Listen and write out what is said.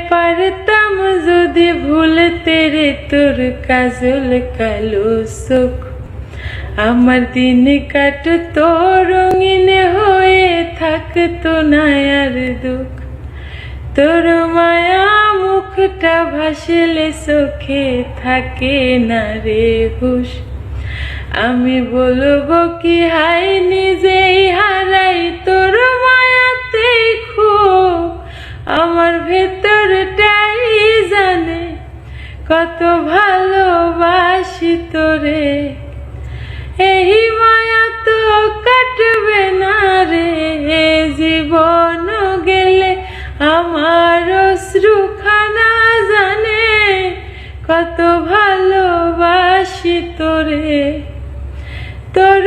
পারতাম যদি ভুলতে রে তোর কাজল কালো চোখ, আমার দিন কাটতো রঙিন হয়ে, থাকতো না আর দুঃখ। তোর মায়া মুখটা ভাসলে চোখে থাকে না রে হুশ, আমি বলবো কি হাই নিজেই হারাই তোর মায়াতে খুব। আমার ভেতরটাই জানে কত ভালোবাসি তোরে, এই মায়া তো কাটবে না রে, জীবন গেলে আমার অশ্রুখানা জানে কত ভালোবাসি তোরে। তোর